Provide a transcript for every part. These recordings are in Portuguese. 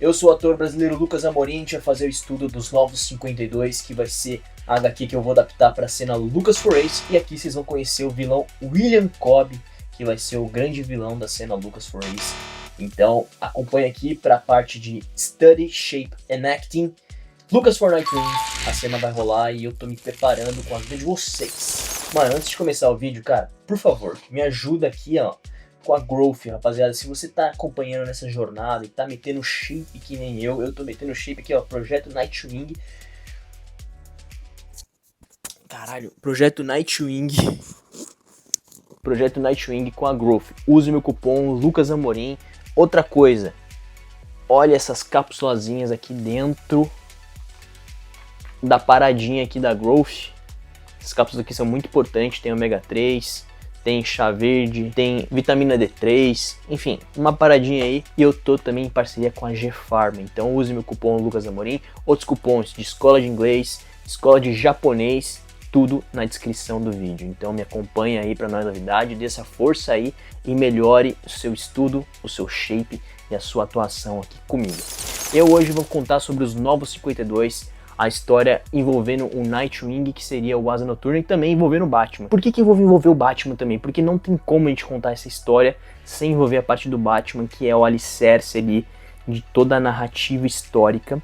Eu sou o ator brasileiro Lucas Amorim, a gente vai fazer o estudo dos Novos 52, que vai ser a HQ que eu vou adaptar para a cena Lucas Forace, e aqui vocês vão conhecer o vilão William Cobb, que vai ser o grande vilão da cena Lucas Forace. Então acompanhe aqui para a parte de Study, Shape and Acting. Lucas for Nightwing, a cena vai rolar e eu tô me preparando com a ajuda de vocês. Mano, antes de começar o vídeo, cara, por favor, me ajuda aqui, ó, com a growth, rapaziada. Se você tá acompanhando nessa jornada e tá metendo shape que nem eu tô metendo shape aqui, ó, Projeto Nightwing. Caralho, Projeto Nightwing. Projeto Nightwing com a growth. Use meu cupom Lucas Amorim. Outra coisa, olha essas cápsulazinhas aqui dentro da paradinha aqui da growth. Essas cápsulas aqui são muito importantes, tem ômega 3, tem chá verde, tem vitamina D3, enfim, uma paradinha aí. E eu tô também em parceria com a G-Pharma, então use meu cupom Lucas Amorim. Outros cupons de escola de inglês, escola de japonês, tudo na descrição do vídeo. Então me acompanha aí para mais novidade, dê essa força aí e melhore o seu estudo, o seu shape e a sua atuação aqui comigo. Eu hoje vou contar sobre os Novos 52, a história envolvendo o Nightwing, que seria o Asa Noturna, e também envolvendo o Batman. Por que eu vou envolver o Batman também? Porque não tem como a gente contar essa história sem envolver a parte do Batman, que é o alicerce ali de toda a narrativa histórica.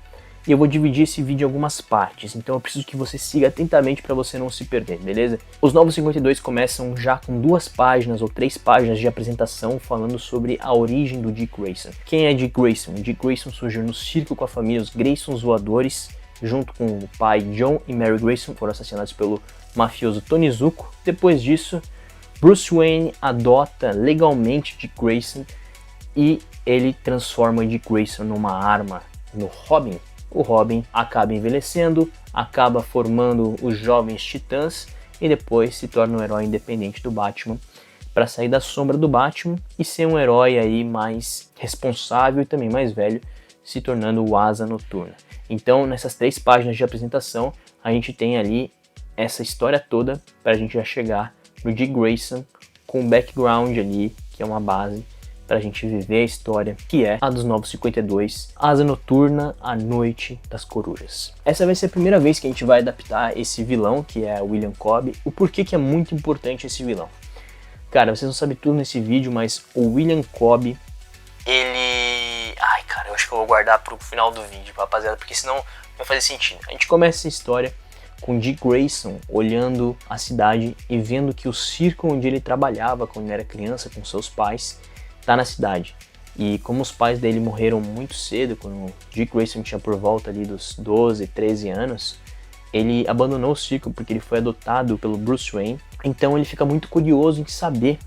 E eu vou dividir esse vídeo em algumas partes, então eu preciso que você siga atentamente para você não se perder, beleza? Os Novos 52 começam já com 2 páginas ou 3 páginas de apresentação falando sobre a origem do Dick Grayson. Quem é Dick Grayson? Dick Grayson surgiu no circo com a família os Graysons Voadores, junto com o pai John e Mary Grayson, foram assassinados pelo mafioso Tony Zuko. Depois disso, Bruce Wayne adota legalmente Dick Grayson e ele transforma Dick Grayson numa arma no Robin. O Robin acaba envelhecendo, acaba formando os Jovens Titãs e depois se torna um herói independente do Batman para sair da sombra do Batman e ser um herói aí mais responsável e também mais velho, se tornando o Asa Noturna. Então, nessas 3 páginas de apresentação, a gente tem ali essa história toda para a gente já chegar no Dick Grayson com um background ali, que é uma base para a gente viver a história, que é a dos Novos 52, Asa Noturna, a Noite das Corujas. Essa vai ser a primeira vez que a gente vai adaptar esse vilão, que é o William Cobb. O porquê que é muito importante esse vilão? Cara, vocês não sabem tudo nesse vídeo, mas o William Cobb, ele... Ai, cara, eu acho que eu vou guardar pro final do vídeo, rapaziada, porque senão não vai fazer sentido. A gente começa essa história com Dick Grayson olhando a cidade e vendo que o circo onde ele trabalhava quando ele era criança com seus pais tá na cidade. E como os pais dele morreram muito cedo, quando o Dick Grayson tinha por volta ali dos 12, 13 anos, ele abandonou o circo porque ele foi adotado pelo Bruce Wayne. Então ele fica muito curioso em saber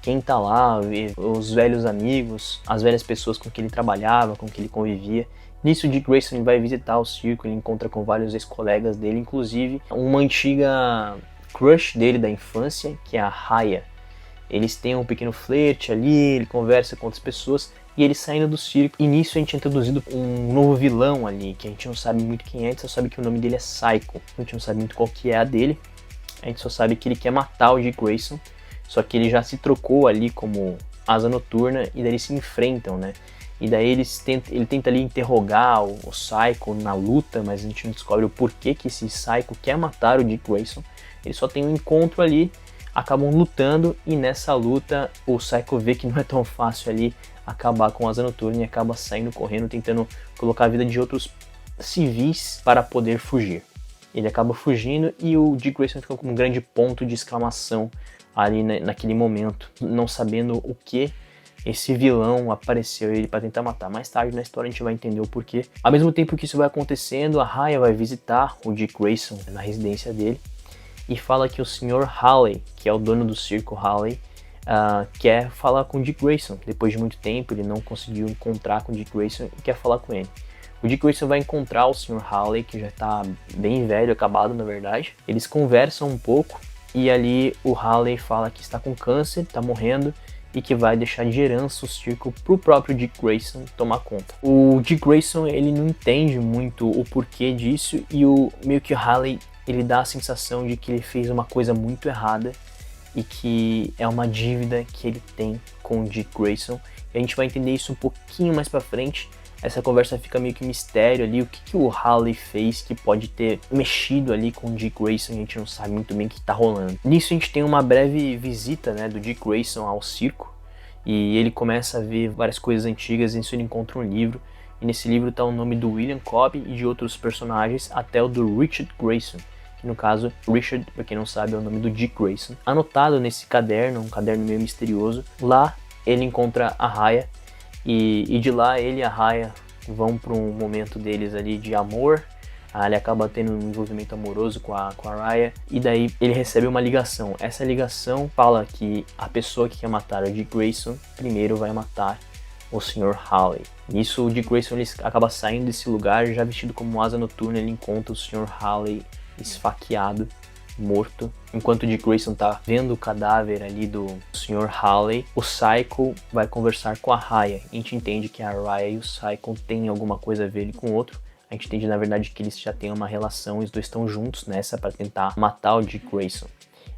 quem tá lá, os velhos amigos, as velhas pessoas com que ele trabalhava, com que ele convivia. Nisso, Dick Grayson ele vai visitar o circo, ele encontra com vários ex-colegas dele, inclusive uma antiga crush dele da infância, que é a Raya. Eles têm um pequeno flerte ali, ele conversa com outras pessoas e ele saindo do circo. E nisso a gente é introduzido um novo vilão ali, que a gente não sabe muito quem é, a gente só sabe que o nome dele é Psycho. A gente não sabe muito qual que é a dele, a gente só sabe que ele quer matar o Dick Grayson, só que ele já se trocou ali como Asa Noturna e daí eles se enfrentam, né? E daí ele tenta ali interrogar o Psycho na luta, mas a gente não descobre o porquê que esse Psycho quer matar o Dick Grayson. Ele só tem um encontro ali, acabam lutando e nessa luta o Psycho vê que não é tão fácil ali acabar com a Asa Noturna e acaba saindo correndo, tentando colocar a vida de outros civis para poder fugir. Ele acaba fugindo e o Dick Grayson fica com um grande ponto de exclamação ali naquele momento, não sabendo o que esse vilão apareceu ele para tentar matar. Mais tarde na história a gente vai entender o porquê. Ao mesmo tempo que isso vai acontecendo, a Raya vai visitar o Dick Grayson na residência dele e fala que o Sr. Halley, que é o dono do circo Halley, quer falar com o Dick Grayson. Depois de muito tempo ele não conseguiu encontrar com o Dick Grayson e quer falar com ele. O Dick Grayson vai encontrar o Sr. Halley, que já está bem velho, acabado na verdade. Eles conversam um pouco e ali o Halley fala que está com câncer, está morrendo e que vai deixar de herança o circo pro próprio Dick Grayson tomar conta. O Dick Grayson ele não entende muito o porquê disso e meio que o Halley ele dá a sensação de que ele fez uma coisa muito errada e que é uma dívida que ele tem com o Dick Grayson. E a gente vai entender isso um pouquinho mais pra frente. Essa conversa fica meio que um mistério ali, o que o Hawley fez que pode ter mexido ali com o Dick Grayson, a gente não sabe muito bem o que tá rolando. Nisso a gente tem uma breve visita, né, do Dick Grayson ao circo, e ele começa a ver várias coisas antigas, e nisso ele encontra um livro, e nesse livro tá o nome do William Cobb e de outros personagens, até o do Richard Grayson, que no caso, Richard, pra quem não sabe, é o nome do Dick Grayson. Anotado nesse caderno, um caderno meio misterioso, lá ele encontra a Raya, e de lá ele e a Raya vão para um momento deles ali de amor. Ele acaba tendo um envolvimento amoroso com a Raya, e daí ele recebe uma ligação. Essa ligação fala que a pessoa que quer matar o Dick Grayson primeiro vai matar o Sr. Hawley. Nisso o Dick Grayson ele acaba saindo desse lugar, já vestido como asa noturna. Ele encontra o Sr. Hawley esfaqueado, morto. Enquanto o Dick Grayson tá vendo o cadáver ali do Sr. Hawley, o Psycho vai conversar com a Raya. A gente entende que a Raya e o Psycho têm alguma coisa a ver ali com o outro. A gente entende na verdade que eles já têm uma relação, os dois estão juntos nessa para tentar matar o Dick Grayson.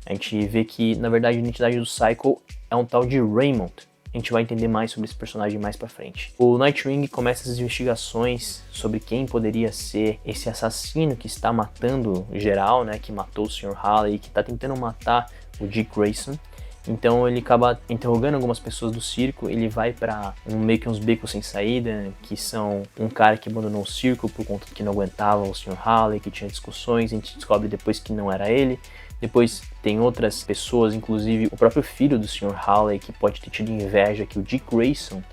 A gente vê que na verdade a identidade do Psycho é um tal de Raymond. A gente vai entender mais sobre esse personagem mais pra frente. O Nightwing começa as investigações sobre quem poderia ser esse assassino que está matando geral, né? Que matou o Sr. Hawley e que está tentando matar o Dick Grayson. Então ele acaba interrogando algumas pessoas do circo. Ele vai para meio que uns becos sem saída, que são um cara que abandonou o circo por conta que não aguentava o Sr. Hawley, que tinha discussões. A gente descobre depois que não era ele. Depois tem outras pessoas, inclusive o próprio filho do Sr. Hawley, que pode ter tido inveja que o Dick Grayson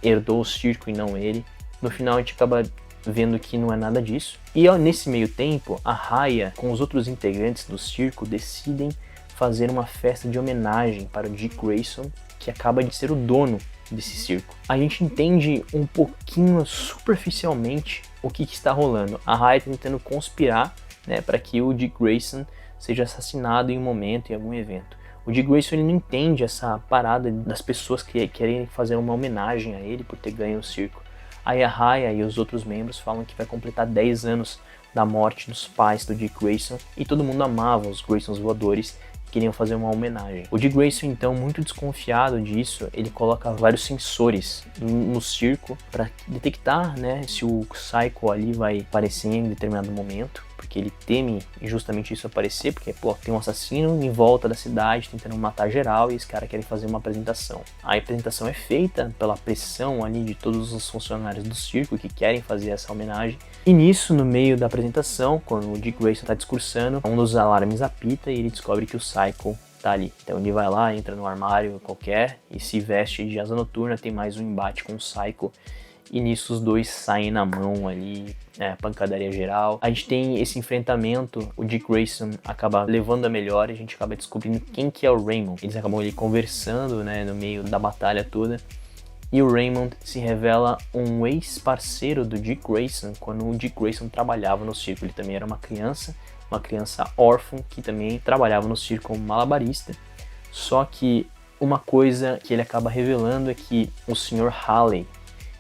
herdou o circo e não ele. No final a gente acaba vendo que não é nada disso. E nesse meio tempo, a Raya com os outros integrantes do circo decidem fazer uma festa de homenagem para o Dick Grayson, que acaba de ser o dono desse circo. A gente entende um pouquinho superficialmente o que está rolando. A Raya tentando conspirar, né, para que o Dick Grayson seja assassinado em um momento, em algum evento. O Dick Grayson ele não entende essa parada das pessoas que querem fazer uma homenagem a ele por ter ganho o circo. Aí a Raya e os outros membros falam que vai completar 10 anos da morte dos pais do Dick Grayson e todo mundo amava os Graysons voadores e queriam fazer uma homenagem. O Dick Grayson, então, muito desconfiado disso, ele coloca vários sensores no circo para detectar, né, se o Psycho ali vai aparecer em determinado momento, porque ele teme justamente isso aparecer, porque pô, tem um assassino em volta da cidade tentando matar geral e os caras querem fazer uma apresentação. A apresentação é feita pela pressão ali de todos os funcionários do circo que querem fazer essa homenagem. E nisso, no meio da apresentação, quando o Dick Grayson está discursando, um dos alarmes apita e ele descobre que o Psycho tá ali. Então ele vai lá, entra no armário qualquer e se veste de asa noturna, tem mais um embate com o Psycho. E nisso os dois saem na mão ali, pancadaria geral. A gente tem esse enfrentamento, o Dick Grayson acaba levando a melhor e a gente acaba descobrindo quem que é o Raymond. Eles acabam ali conversando, né, no meio da batalha toda. E o Raymond se revela um ex-parceiro do Dick Grayson quando o Dick Grayson trabalhava no circo. Ele também era uma criança órfã que também trabalhava no circo como malabarista. Só que uma coisa que ele acaba revelando é que o Sr. Hawley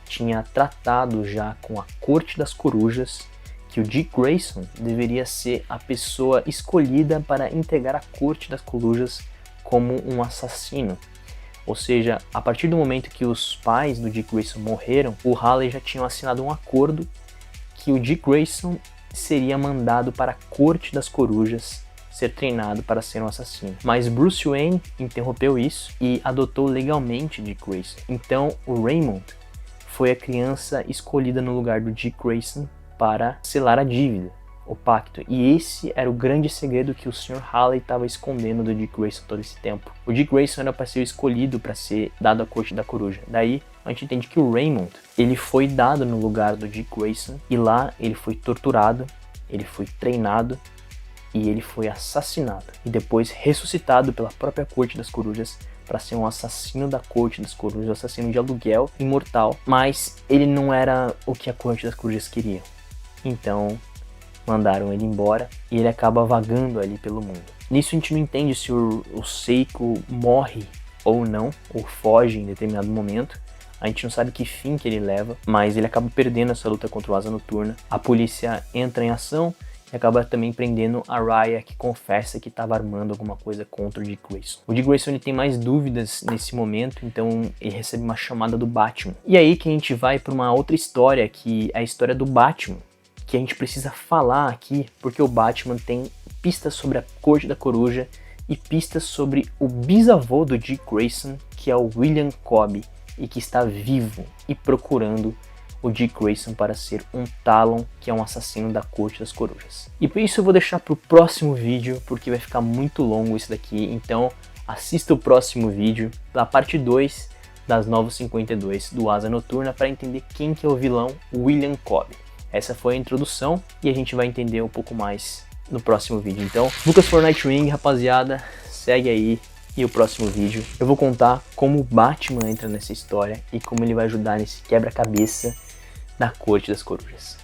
tinha tratado já com a Corte das Corujas que o Dick Grayson deveria ser a pessoa escolhida para integrar a Corte das Corujas como um assassino. Ou seja, a partir do momento que os pais do Dick Grayson morreram, o Hawley já tinha assinado um acordo que o Dick Grayson seria mandado para a Corte das Corujas ser treinado para ser um assassino. Mas Bruce Wayne interrompeu isso e adotou legalmente Dick Grayson. Então o Raymond foi a criança escolhida no lugar do Dick Grayson para selar a dívida, o pacto. E esse era o grande segredo que o Sr. Hawley estava escondendo do Dick Grayson todo esse tempo. O Dick Grayson era para ser escolhido para ser dado à Corte da Coruja. Daí a gente entende que o Raymond ele foi dado no lugar do Dick Grayson e lá ele foi torturado, ele foi treinado e ele foi assassinado. E depois ressuscitado pela própria Corte das Corujas para ser um assassino da Corte das Corujas, um assassino de aluguel, imortal, mas ele não era o que a Corte das Corujas queria. Então mandaram ele embora e ele acaba vagando ali pelo mundo. Nisso a gente não entende se o Psycho morre ou não, ou foge em determinado momento. A gente não sabe que fim que ele leva, mas ele acaba perdendo essa luta contra o Asa Noturna. A polícia entra em ação e acaba também prendendo a Raya, que confessa que estava armando alguma coisa contra o Dick Grayson. O Dick Grayson ele tem mais dúvidas nesse momento, então ele recebe uma chamada do Batman. E aí que a gente vai para uma outra história, que é a história do Batman, que a gente precisa falar aqui, porque o Batman tem pistas sobre a Corte da Coruja e pistas sobre o bisavô do Dick Grayson, que é o William Cobb, e que está vivo e procurando o Dick Grayson para ser um Talon, que é um assassino da Corte das Corujas. E por isso eu vou deixar para o próximo vídeo, porque vai ficar muito longo isso daqui, então assista o próximo vídeo, da parte 2 das Novos 52 do Asa Noturna, para entender quem que é o vilão William Cobb. Essa foi a introdução e a gente vai entender um pouco mais no próximo vídeo. Então, Lucas for Nightwing, rapaziada, segue aí. E o próximo vídeo eu vou contar como o Batman entra nessa história e como ele vai ajudar nesse quebra-cabeça da Corte das Corujas.